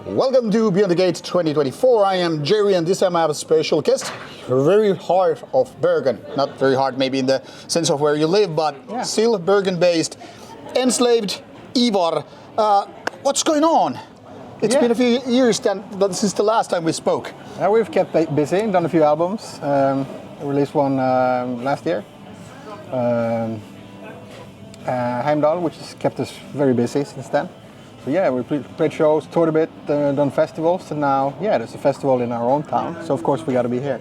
Welcome to Beyond the Gate 2024. I am Jerry, and this time I have a special guest, very heart of Bergen. Not very hard maybe in the sense of where you live, but still Bergen-based. Enslaved, Ivar. What's going on? It's been a few years since the last time we spoke. We've kept busy, done a few albums. Released one last year. Heimdall, which has kept us very busy since then. So we played shows, toured a bit, done festivals, and now there's a festival in our own town. So of course we got to be here.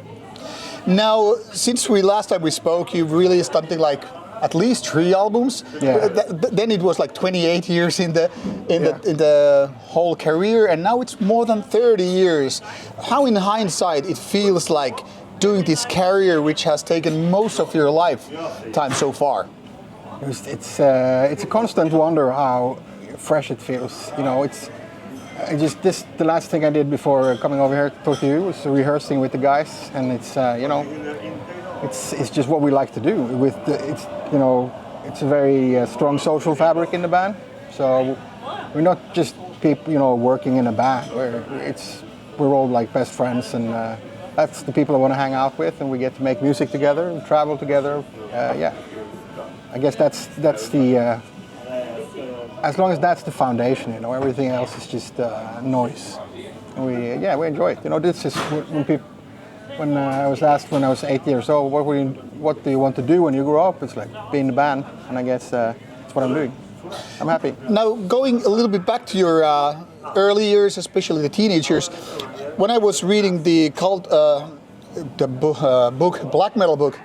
Now, since last time we spoke, you've released something like at least 3 albums. Yeah. Then it was like 28 years in the whole career, and now it's more than 30 years. How, in hindsight, it feels like doing this career, which has taken most of your lifetime so far? It's a constant wonder how fresh it feels. You know, the last thing I did before coming over here to talk to you was rehearsing with the guys, and it's just what we like to do. It's a very strong social fabric in the band. So we're not just people, working in a band. We're all like best friends, and that's the people I want to hang out with, and we get to make music together and travel together. I guess that's the. As long as that's the foundation, everything else is just noise. And we enjoy it. This is when I was asked when I was 8 years old, what do you want to do when you grow up? It's like be in the band, and I guess that's what I'm doing. I'm happy. Now, going a little bit back to your early years, especially the teenage years, when I was reading the black metal book,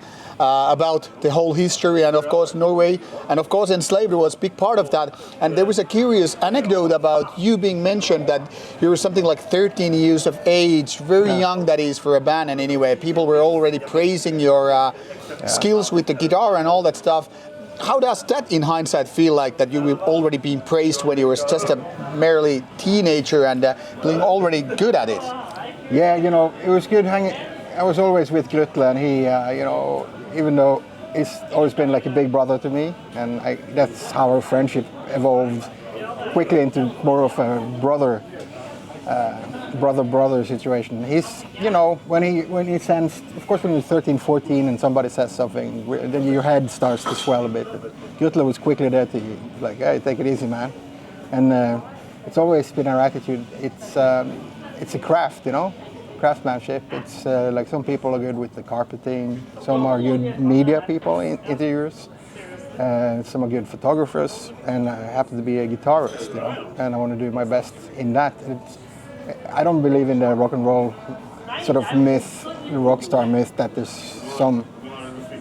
about the whole history, and of course Norway, and of course Enslaved was a big part of that. And there was a curious anecdote about you being mentioned that you were something like 13 years of age, very young that is for a band, and anyway, people were already praising your skills with the guitar and all that stuff. How does that in hindsight feel like, that you were already being praised when you were just a merely teenager and being already good at it? Yeah, it was good hanging. I was always with Grutle, and he, even though he's always been like a big brother to me, and that's how our friendship evolved quickly into more of a brother situation. He's, when he sensed, of course, when you're 13, 14, and somebody says something, then your head starts to swell a bit. Grutle was quickly there to like, hey, take it easy, man. And it's always been our attitude. It's a craft, craftsmanship. It's like some people are good with the carpeting, some are good media people, interiors, some are good photographers, and I happen to be a guitarist, and I want to do my best in that. I don't believe in the rock and roll sort of myth, the rock star myth, that there's some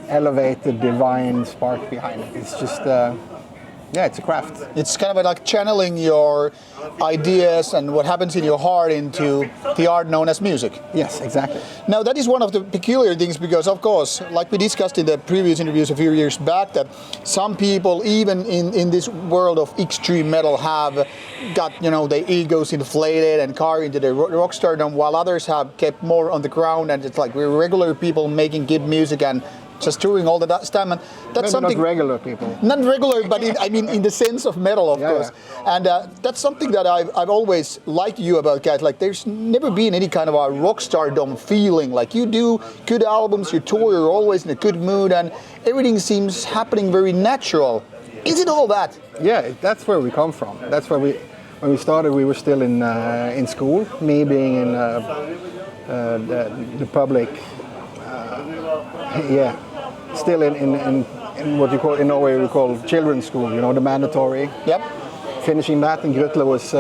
elevated divine spark behind it. It's just it's a craft. It's kind of like channeling your ideas and what happens in your heart into the art known as music. Yes, exactly. Now, that is one of the peculiar things, because, of course, like we discussed in the previous interviews a few years back, that some people, even in this world of extreme metal, have got, their egos inflated and carved into the rock stardom, while others have kept more on the ground, and it's like we're regular people making good music and just touring all the time, and that's something. Not regular people. Not regular, but in the sense of metal, of course. Yeah. And that's something that I've always liked you about, guys. Like, there's never been any kind of a rock stardom feeling. Like, you do good albums, you tour, you're always in a good mood, and everything seems happening very natural. Is it all that? Yeah, that's where we come from. That's where when we started, we were still in school. Me being in the public. Still in what you call in Norway we call children's school, the mandatory. Yep. Finishing that, and Grutle was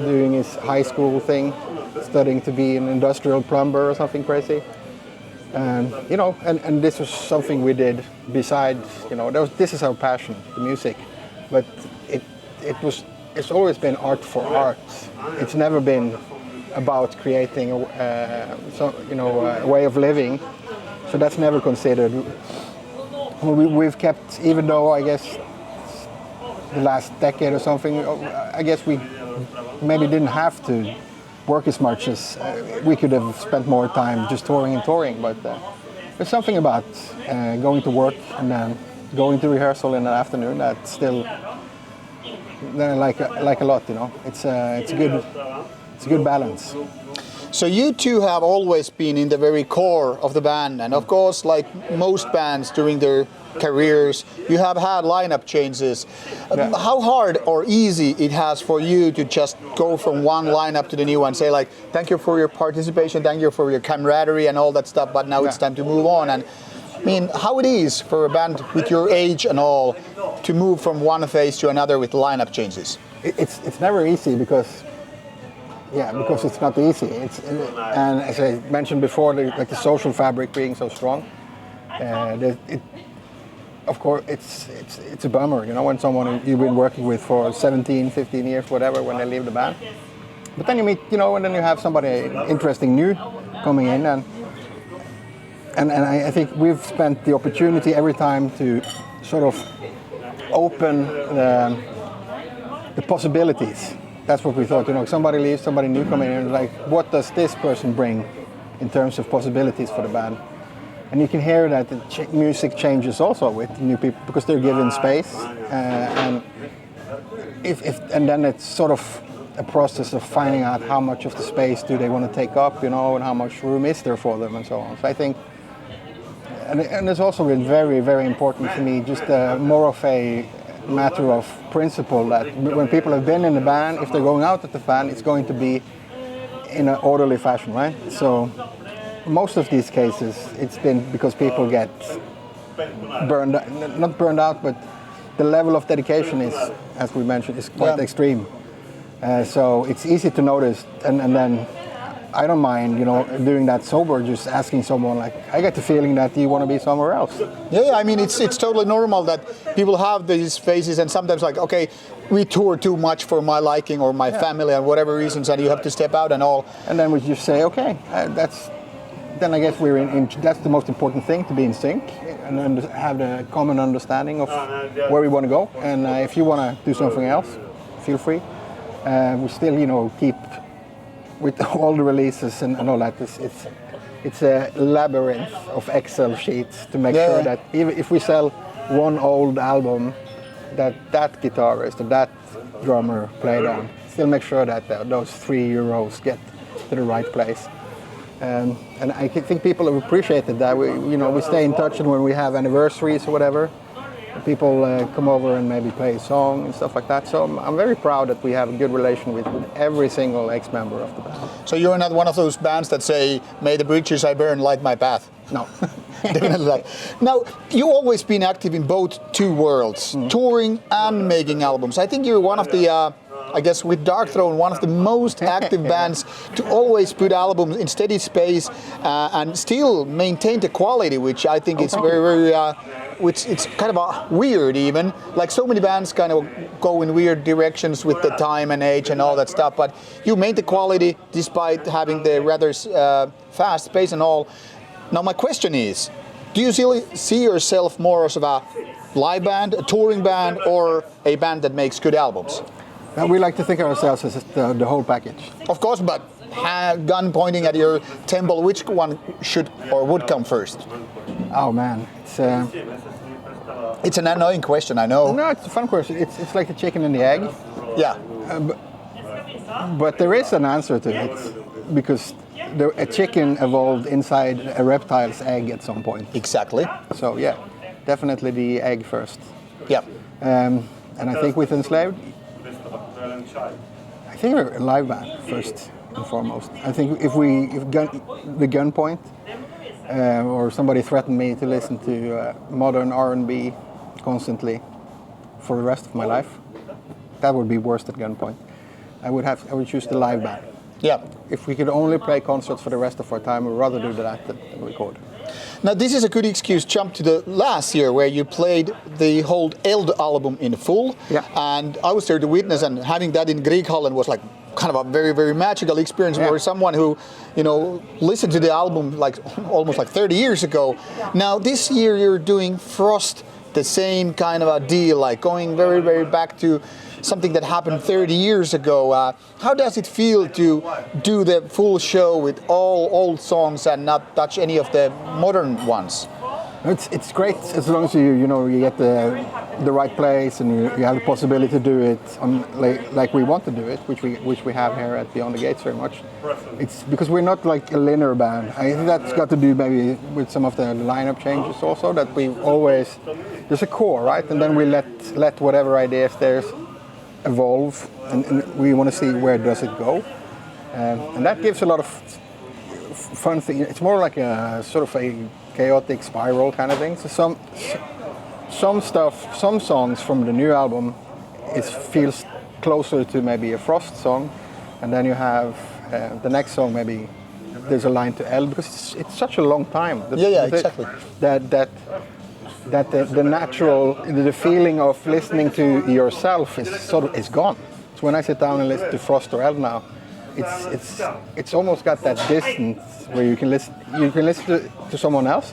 doing his high school thing, studying to be an industrial plumber or something crazy. And this was something we did besides, this is our passion, the music. But it's always been art for art. It's never been about creating a way of living. So that's never considered. We've kept, even though I guess the last decade or something, I guess we maybe didn't have to work as much as we could have spent more time just touring. But there's something about going to work and then going to rehearsal in the afternoon that still that I like a lot. You know, it's a good balance. So you two have always been in the very core of the band, and of course, like most bands during their careers, you have had lineup changes. Yeah. How hard or easy it has for you to just go from one lineup to the new one, say like, thank you for your participation, thank you for your camaraderie and all that stuff, but now it's time to move on. And I mean, how it is for a band with your age and all to move from one phase to another with lineup changes? It's never easy because it's not easy. And as I mentioned before, like the social fabric being so strong, of course it's a bummer, you know, when someone you've been working with for 17, 15 years, whatever, when they leave the band. But then you meet, you know, and then you have somebody interesting new coming in, and I think we've spent the opportunity every time to sort of open the possibilities. That's what we thought, you know, somebody leaves, somebody new coming in, and like, what does this person bring in terms of possibilities for the band? And you can hear that the music changes also with new people because they're given space, and then it's sort of a process of finding out how much of the space do they want to take up, you know, and how much room is there for them and so on. So I think, and it's also been very, very important for me, just more of a matter of principle that when people have been in the band, if they're going out of the band, it's going to be in an orderly fashion, right? So most of these cases, it's been because people get not burned out, but the level of dedication is, as we mentioned, is quite extreme. So it's easy to notice, and then I don't mind, you know, doing that sober, just asking someone like, I get the feeling that you want to be somewhere else. Yeah, I mean, it's totally normal that people have these phases, and sometimes like, okay, we tour too much for my liking or my family and whatever reasons, and you have to step out and all. And then we just say, okay, then I guess we're in that's the most important thing, to be in sync and then have the common understanding of where we want to go. And if you want to do something else, feel free. We still, you know, keep with all the releases and all that. It's a labyrinth of Excel sheets to make sure that even if we sell one old album that guitarist or that drummer played on, still make sure that those €3 get to the right place. And I think people have appreciated that. We stay in touch, and when we have anniversaries or whatever, people come over and maybe play a song and stuff like that. So I'm very proud that we have a good relation with every single ex-member of the band. So you're not one of those bands that say, "May the bridges I burn light my path." No. Definitely not. Now, you've always been active in both two worlds, touring and making albums. I think you're one of the, I guess with Dark Throne, one of the most active bands to always put albums in steady space and still maintain the quality, which I think is very, very, which it's kind of weird even. Like so many bands kind of go in weird directions with the time and age and all that stuff, but you maintain the quality despite having the rather fast pace and all. Now my question is, do you see yourself more as a live band, a touring band, or a band that makes good albums? We like to think of ourselves as the whole package. Of course, but gun pointing at your temple, which one should or would come first? Oh man, it's an annoying question, I know. No, it's a fun question. It's like the chicken and the egg. Yeah. But there is an answer to it, because a chicken evolved inside a reptile's egg at some point. Exactly. So yeah, definitely the egg first. Yeah. And I think with Enslaved, I think we're a live band first and foremost. I think if the gunpoint or somebody threatened me to listen to modern R&B constantly for the rest of my life, that would be worse at gunpoint. I would choose the live band. Yeah. If we could only play concerts for the rest of our time, we'd rather do that than record. Now this is a good excuse to jump to the last year where you played the whole Eld album in full. Yeah. And I was there to witness, and having that in Grieghallen was like kind of a very, very magical experience for someone who, you know, listened to the album like almost like 30 years ago. Now this year you're doing Frost, the same kind of a deal, like going very, very back to something that happened 30 years ago. How does it feel to do the full show with all old songs and not touch any of the modern ones? It's great as long as you get the right place and you have the possibility to do it like we want to do it, which we have here at Beyond the Gates very much. It's because we're not like a linear band. I think that's got to do maybe with some of the lineup changes also, that we always there's a core, right, and then we let whatever ideas there's evolve, and we want to see where does it go, and that gives a lot of fun thing. It's more like a sort of a chaotic spiral kind of thing. So some songs from the new album feels closer to maybe a Frost song, and then you have the next song maybe there's a line to L, because it's such a long time. Exactly. That the natural, the feeling of listening to yourself is gone. So when I sit down and listen to Frost or L now, it's almost got that distance where you can listen to someone else,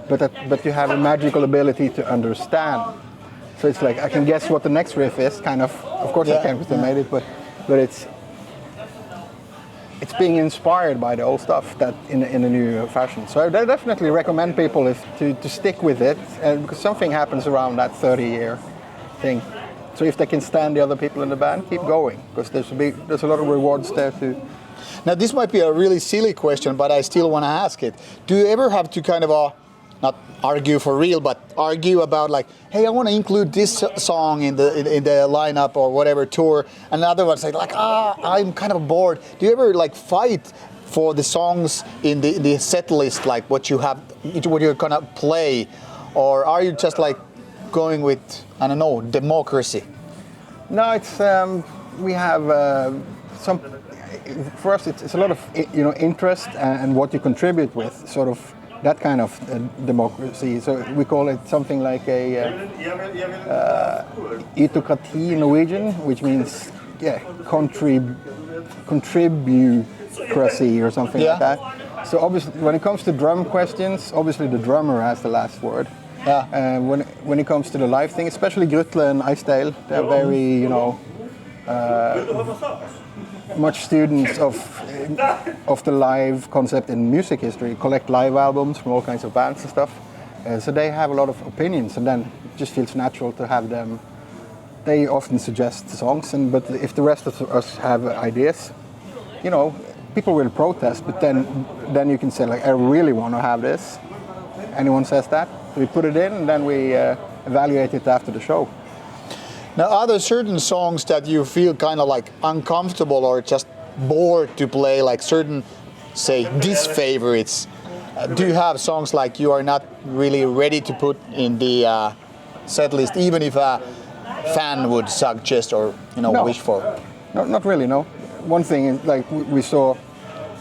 but you have a magical ability to understand. So it's like I can guess what the next riff is, kind of. Of course I can't, because I made it, but it's being inspired by the old stuff that in a new fashion. So I definitely recommend people to stick with it, because something happens around that 30-year thing. So if they can stand the other people in the band, keep going, because there's a lot of rewards there too. Now this might be a really silly question, but I still want to ask it. Do you ever have to kind of not argue for real, but argue about like, hey, I want to include this song in the lineup or whatever tour, and another one say like, I'm kind of bored. Do you ever like fight for the songs in the set list, like what you're gonna play, or are you just like going with, I don't know, democracy? No, it's we have some. For us, it's a lot of interest and what you contribute with, sort of that kind of democracy. So we call it something like a itokrati in Norwegian, which means contribucracy or something like that. So obviously, when it comes to drum questions, obviously the drummer has the last word. Yeah. When it comes to the live thing, especially Grutle and Icedale, they're very much students of the live concept in music history, collect live albums from all kinds of bands and stuff. So they have a lot of opinions, and then it just feels natural to have them. They often suggest songs, but if the rest of us have ideas, people will protest, but then you can say like, I really want to have this. Anyone says that, we put it in, and then we evaluate it after the show. Now, are there certain songs that you feel kind of like uncomfortable or just bored to play, like certain, say, disfavorites? Do you have songs like you are not really ready to put in the set list, even if a fan would suggest or wish for? No, not really. No. One thing is like we saw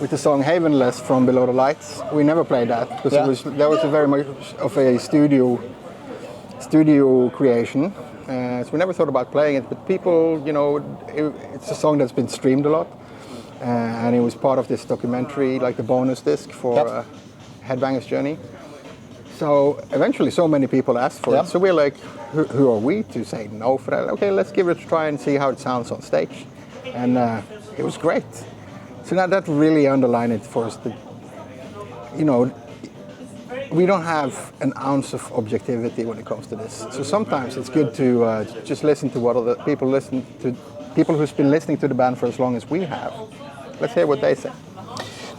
with the song Havenless from Below the Lights. We never played that because that was a very much of a studio creation. So we never thought about playing it, but people, it's a song that's been streamed a lot, and it was part of this documentary, like the bonus disc for Headbanger's Journey. So eventually so many people asked for it, so we're like, who are we to say no for that? Okay, let's give it a try and see how it sounds on stage. And it was great. So now that really underlined it for us that, we don't have an ounce of objectivity when it comes to this. So sometimes it's good to just listen to what other people listen to, people who's been listening to the band for as long as we have. Let's hear what they say.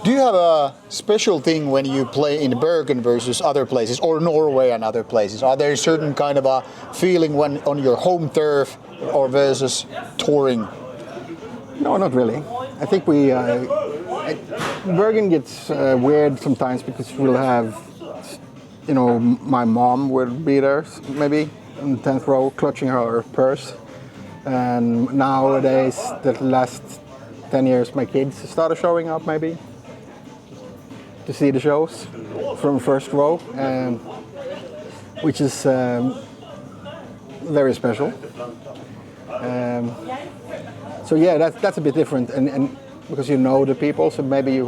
Do you have a special thing when you play in Bergen versus other places, or Norway and other places? Are there a certain kind of a feeling when on your home turf or versus touring? No, not really. I think Bergen gets weird sometimes because we'll have, my mom will be there maybe in the 10th row clutching her purse. And nowadays, the last 10 years, my kids started showing up maybe to see the shows from first row, which is very special. So yeah, that's a bit different, and because you know the people, so maybe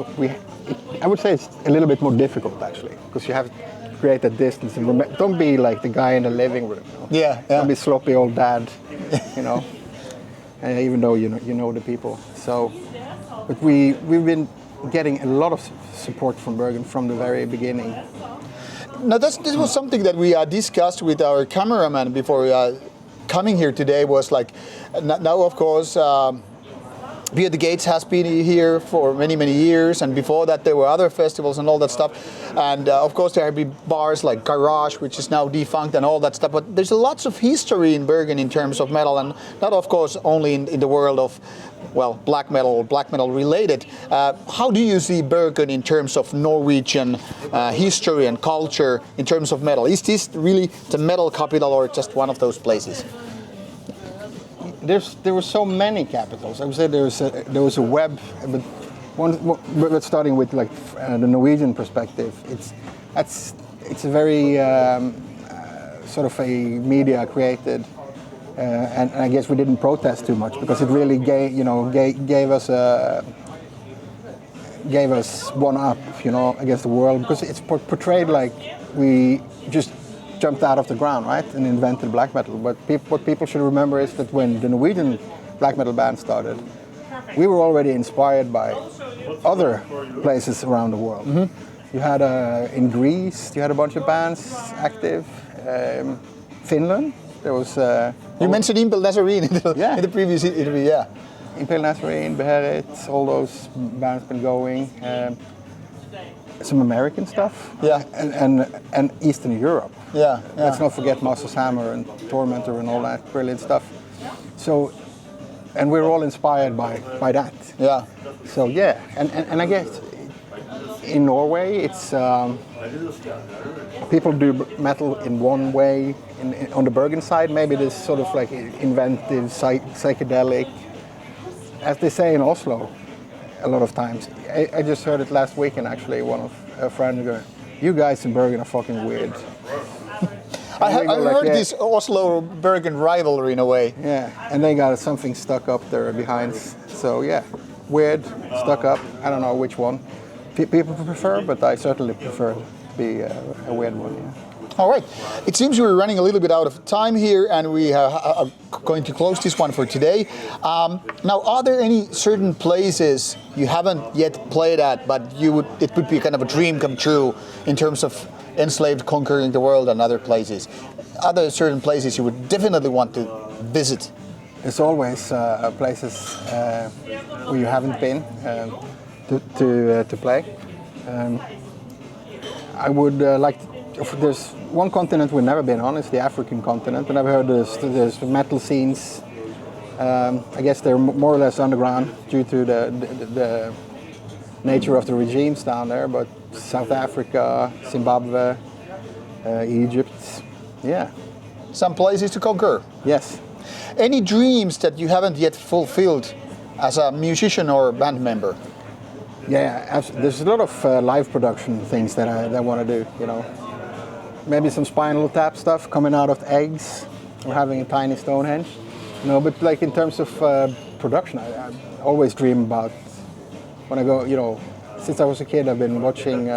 I would say it's a little bit more difficult actually, because you have to create that distance and don't be like the guy in the living room. Don't be sloppy old dad, even though you know the people. So, but we've been getting a lot of support from Bergen from the very beginning. Now this was something that we discussed with our cameraman before coming here today. Was like now of course. Beyond the Gates has been here for many years, and before that there were other festivals and all that stuff. And of course there have been bars like Garage, which is now defunct, and all that stuff. But there's lots of history in Bergen in terms of metal, and not of course only in the world of, well, black metal related. How do you see Bergen in terms of Norwegian history and culture in terms of metal? Is this really the metal capital or just one of those places? There were so many capitals. I would say there was a web, but starting with like the Norwegian perspective, it's a very sort of a media created, and I guess we didn't protest too much because it really gave us one up, against the world, because it's portrayed like we just jumped out of the ground, right, and invented black metal. But what people should remember is that when the Norwegian black metal band started, we were already inspired by other places around the world. Mm-hmm. You had in Greece, you had a bunch of bands active. Finland, there was. You mentioned Impel Nazarene in the previous interview, yeah. Impel Nazarene, Beherit, all those bands been going. Some American stuff, yeah, and Eastern Europe. Yeah. Let's not forget Master's Hammer and Tormentor and all that brilliant stuff. So, and we're all inspired by that. Yeah. So yeah, and I guess in Norway it's people do metal in one way. On the Bergen side, maybe this sort of like inventive, psychedelic, as they say in Oslo. A lot of times. I just heard it last weekend actually, one of a friend going, "You guys in Bergen are fucking weird." I heard this Oslo-Bergen rivalry in a way. Yeah, and they got something stuck up there behind. So yeah, weird, stuck up. I don't know which one people prefer, but I certainly prefer to be a weird one. Yeah. All right. It seems we're running a little bit out of time here, and we are going to close this one for today. Now, are there any certain places you haven't yet played at, but it would be kind of a dream come true in terms of Enslaved conquering the world and other places? Are there certain places you would definitely want to visit? There's always places where you haven't been to play. I would like to. There's one continent we've never been on, it's the African continent, and I've heard there's metal scenes. I guess they're more or less underground due to the nature of the regimes down there, but South Africa, Zimbabwe, Egypt, yeah. Some places to conquer. Yes. Any dreams that you haven't yet fulfilled as a musician or band member? Yeah, there's a lot of live production things that I want to do, Maybe some Spinal Tap stuff coming out of eggs, or having a tiny Stonehenge. But like in terms of production, I always dream about when I go, since I was a kid, I've been watching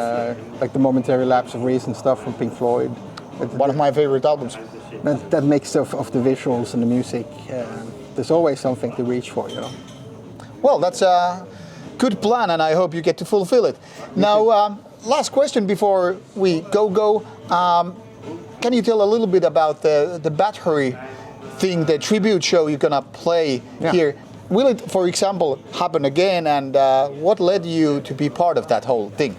like the Momentary Lapse of Reason stuff from Pink Floyd. One of my favorite albums. That mix of the visuals and the music, there's always something to reach for, Well, that's a good plan, and I hope you get to fulfill it. Now, last question before we go. Can you tell a little bit about the Bathory thing, the tribute show you're gonna play here? Will it, for example, happen again? And what led you to be part of that whole thing?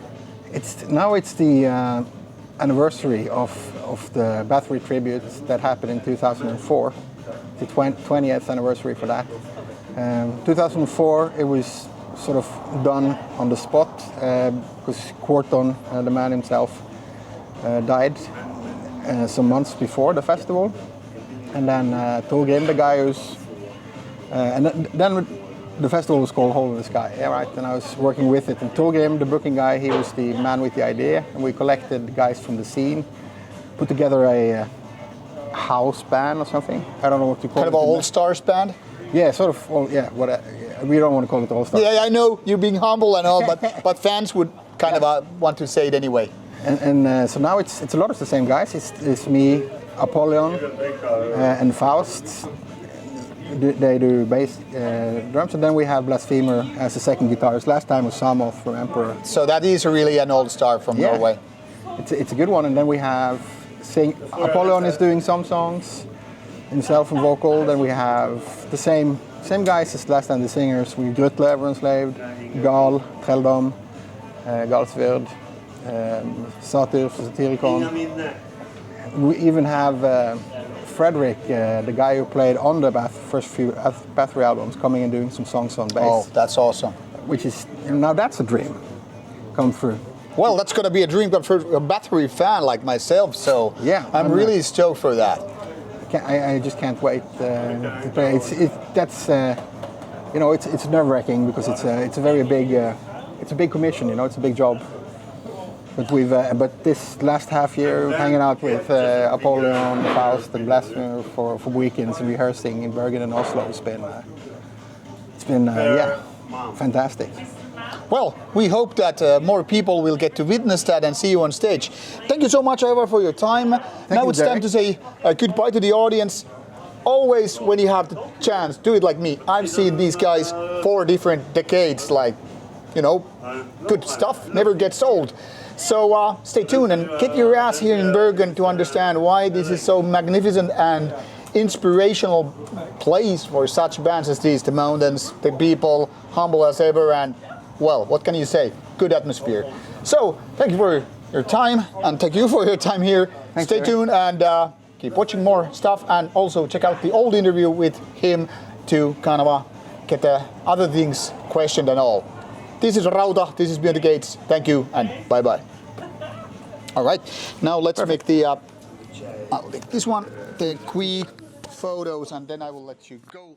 It's the anniversary of the Bathory tribute that happened in 2004. The 20th anniversary for that. 2004, it was sort of done on the spot because Quarton, the man himself, died some months before the festival, and then Torgrim, the guy who's and then the festival was called Hole in the Sky, right? And I was working with it, and Torgrim, the booking guy, he was the man with the idea, and we collected guys from the scene, put together a house band or something. I don't know what to call it. Kind of an all-stars band. Yeah, sort of. We don't want to call it all-stars. Yeah, I know you're being humble and all, but fans would kind of want to say it anyway. And so now it's a lot of the same guys. It's me, Apollyon, and Faust. They do bass, drums, and then we have Blasphemer as the second guitarist. Last time was Samov from Emperor. So that is really an all-star from Norway. it's a good one. And then we have Apollyon is doing some songs himself and vocal. Then we have the same guys as last time, the singers. We Grutle, Enslaved, Gal, Treldom, Galsverd, Satyr, Satyricon. We even have Frederick, the guy who played on the first few Bathory albums, coming and doing some songs on bass. Oh, that's awesome. Which is, now that's a dream come true. Well, that's going to be a dream come true for a Bathory fan like myself, so yeah, I'm really stoked for that. I just can't wait to play. It's nerve-wracking because it's a very big, it's a big commission, it's a big job. But but this last half year, hanging out with Apollyon, Faust, and Blasphemer for weekends and rehearsing in Bergen and Oslo, it's been fantastic. Well, we hope that more people will get to witness that and see you on stage. Thank you so much, Ivar, for your time. Now it's time to say goodbye to the audience. Always, when you have the chance, do it like me. I've seen these guys 4 different decades, good stuff never gets old. So stay tuned and get your ass here in Bergen to understand why this is so magnificent and inspirational place for such bands as these. The mountains, the people, humble as ever, and well, what can you say? Good atmosphere. So thank you for your time, and thank you for your time here. Thanks, stay tuned and keep watching more stuff, and also check out the old interview with him to kind of get the other things questioned and all. This is Rauta, this is Beyond the Gates. Thank you and bye-bye. All right, now let's make the, I'll take this one, the quick photos, and then I will let you go.